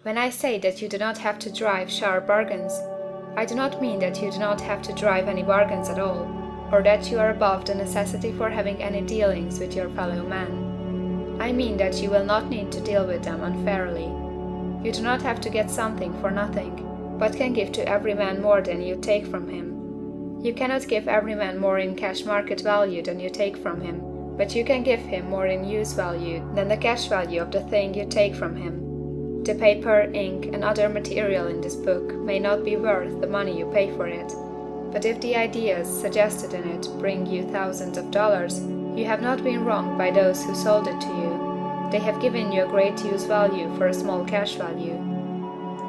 When I say that you do not have to drive sharp bargains, I do not mean that you do not have to drive any bargains at all, or that you are above the necessity for having any dealings with your fellow men. I mean that you will not need to deal with them unfairly. You do not have to get something for nothing, but can give to every man more than you take from him. You cannot give every man more in cash market value than you take from him, but you can give him more in use value than the cash value of the thing you take from him. The paper, ink, and other material in this book may not be worth the money you pay for it, but if the ideas suggested in it bring you thousands of dollars, you have not been wronged by those who sold it to you. They have given you a great use value for a small cash value.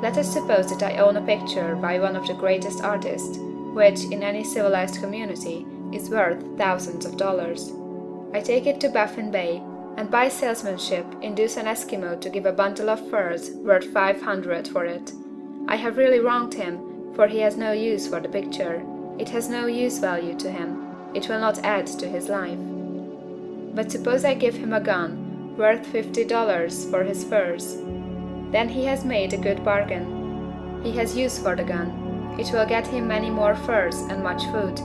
Let us suppose that I own a picture by one of the greatest artists, which, in any civilized community, is worth thousands of dollars. I take it to Baffin Bay, and by salesmanship induce an Eskimo to give a bundle of furs worth 500 for it. I have really wronged him, for he has no use for the picture. It has no use value to him. It will not add to his life. But suppose I give him a gun worth $50 for his furs. Then he has made a good bargain. He has use for the gun. It will get him many more furs and much food.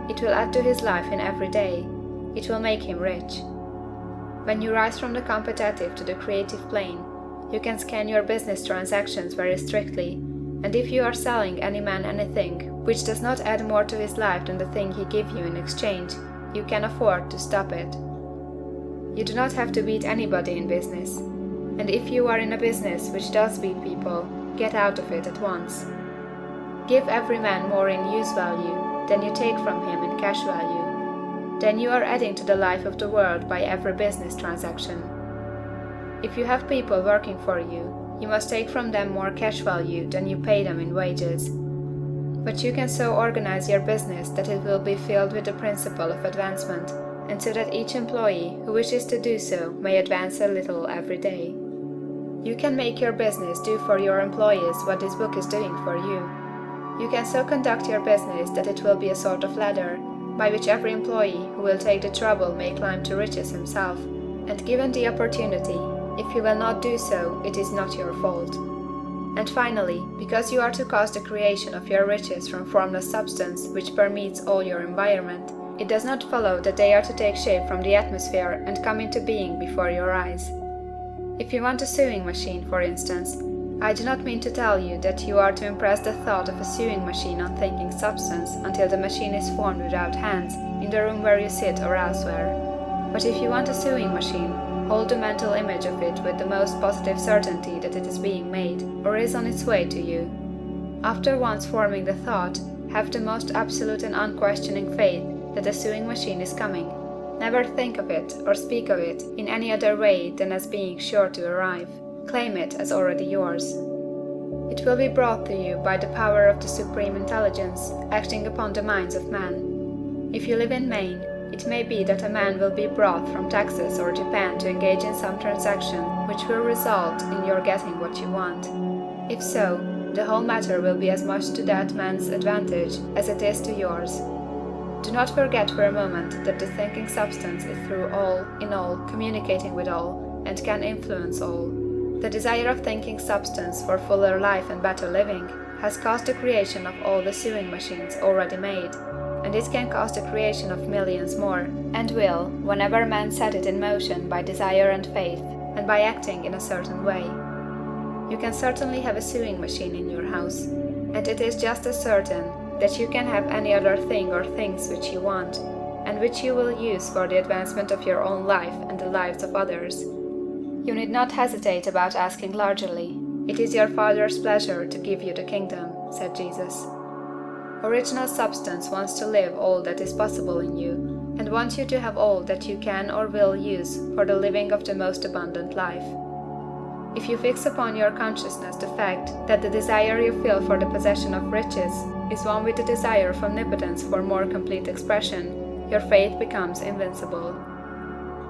It will add to his life in every day. It will make him rich. When you rise from the competitive to the creative plane, you can scan your business transactions very strictly, and if you are selling any man anything which does not add more to his life than the thing he gives you in exchange, you can afford to stop it. You do not have to beat anybody in business, and if you are in a business which does beat people, get out of it at once. Give every man more in use value than you take from him in cash value. Then you are adding to the life of the world by every business transaction. If you have people working for you, you must take from them more cash value than you pay them in wages. But you can so organize your business that it will be filled with the principle of advancement, and so that each employee who wishes to do so may advance a little every day. You can make your business do for your employees what this book is doing for you. You can so conduct your business that it will be a sort of ladder, by which every employee who will take the trouble may climb to riches himself, and given the opportunity, if he will not do so, it is not your fault. And finally, because you are to cause the creation of your riches from formless substance which permeates all your environment, it does not follow that they are to take shape from the atmosphere and come into being before your eyes. If you want a sewing machine, for instance, I do not mean to tell you that you are to impress the thought of a sewing machine on thinking substance until the machine is formed without hands, in the room where you sit or elsewhere. But if you want a sewing machine, hold the mental image of it with the most positive certainty that it is being made, or is on its way to you. After once forming the thought, have the most absolute and unquestioning faith that a sewing machine is coming. Never think of it or speak of it in any other way than as being sure to arrive. Claim it as already yours. It will be brought to you by the power of the Supreme Intelligence acting upon the minds of men. If you live in Maine, it may be that a man will be brought from Texas or Japan to engage in some transaction which will result in your getting what you want. If so, the whole matter will be as much to that man's advantage as it is to yours. Do not forget for a moment that the thinking substance is through all, in all, communicating with all, and can influence all. The desire of thinking substance for fuller life and better living has caused the creation of all the sewing machines already made, and it can cause the creation of millions more, and will, whenever man set it in motion by desire and faith, and by acting in a certain way. You can certainly have a sewing machine in your house, and it is just as certain that you can have any other thing or things which you want, and which you will use for the advancement of your own life and the lives of others. You need not hesitate about asking largely. It is your Father's pleasure to give you the kingdom, said Jesus. Original substance wants to live all that is possible in you, and wants you to have all that you can or will use for the living of the most abundant life. If you fix upon your consciousness the fact that the desire you feel for the possession of riches is one with the desire of omnipotence for more complete expression, your faith becomes invincible.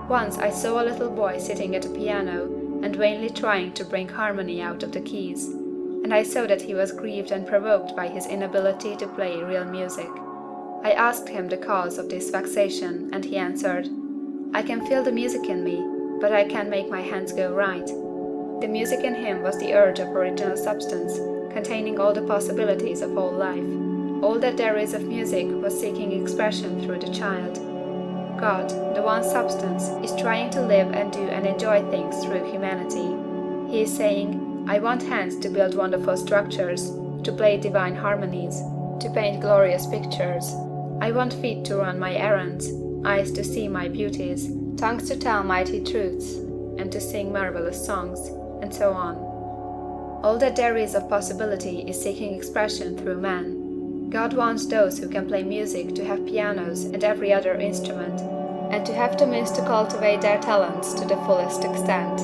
Once I saw a little boy sitting at a piano and vainly trying to bring harmony out of the keys, and I saw that he was grieved and provoked by his inability to play real music. I asked him the cause of this vexation, and he answered, "I can feel the music in me, but I can't make my hands go right." The music in him was the urge of original substance, containing all the possibilities of all life. All that there is of music was seeking expression through the child. God, the one substance, is trying to live and do and enjoy things through humanity. He is saying, I want hands to build wonderful structures, to play divine harmonies, to paint glorious pictures. I want feet to run my errands, eyes to see my beauties, tongues to tell mighty truths, and to sing marvelous songs, and so on. All that there is of possibility is seeking expression through man. God wants those who can play music to have pianos and every other instrument, and to have the means to cultivate their talents to the fullest extent.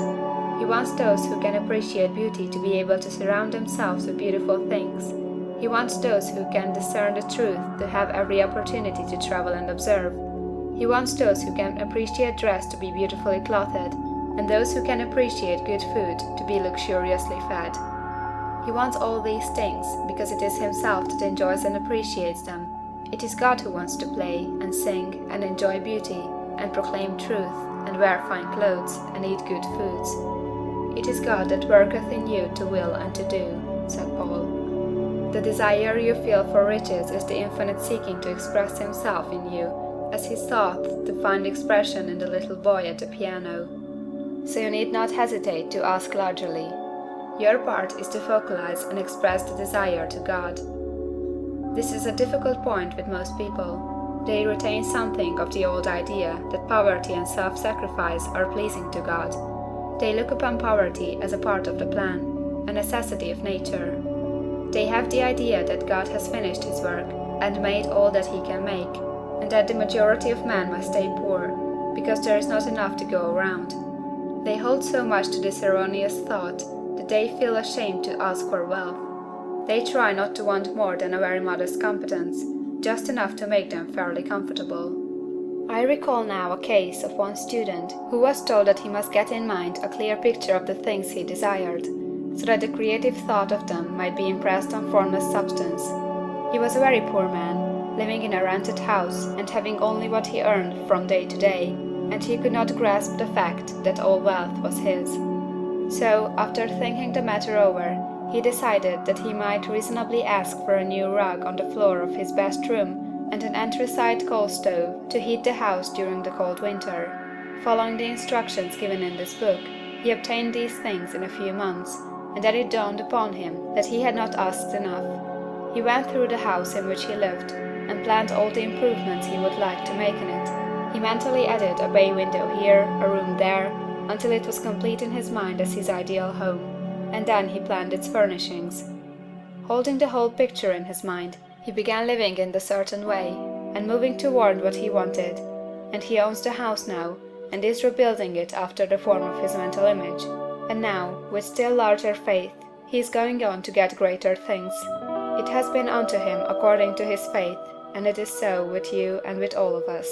He wants those who can appreciate beauty to be able to surround themselves with beautiful things. He wants those who can discern the truth to have every opportunity to travel and observe. He wants those who can appreciate dress to be beautifully clothed, and those who can appreciate good food to be luxuriously fed. He wants all these things because it is himself that enjoys and appreciates them. It is God who wants to play and sing and enjoy beauty and proclaim truth and wear fine clothes and eat good foods. It is God that worketh in you to will and to do, said Paul. The desire you feel for riches is the infinite seeking to express himself in you, as he sought to find expression in the little boy at the piano. So you need not hesitate to ask largely. Your part is to focalize and express the desire to God. This is a difficult point with most people. They retain something of the old idea that poverty and self-sacrifice are pleasing to God. They look upon poverty as a part of the plan, a necessity of nature. They have the idea that God has finished his work and made all that he can make, and that the majority of men must stay poor, because there is not enough to go around. They hold so much to this erroneous thought that they feel ashamed to ask for wealth. They try not to want more than a very modest competence, just enough to make them fairly comfortable. I recall now a case of one student who was told that he must get in mind a clear picture of the things he desired, so that the creative thought of them might be impressed on formless substance. He was a very poor man, living in a rented house and having only what he earned from day to day, and he could not grasp the fact that all wealth was his. So, after thinking the matter over, he decided that he might reasonably ask for a new rug on the floor of his best room and an anthracite coal stove to heat the house during the cold winter. Following the instructions given in this book, he obtained these things in a few months, and then it dawned upon him that he had not asked enough. He went through the house in which he lived, and planned all the improvements he would like to make in it. He mentally added a bay window here, a room there, until it was complete in his mind as his ideal home, and then he planned its furnishings. Holding the whole picture in his mind, he began living in the certain way, and moving toward what he wanted, and he owns the house now, and is rebuilding it after the form of his mental image, and now, with still larger faith, he is going on to get greater things. It has been unto him according to his faith, and it is so with you and with all of us.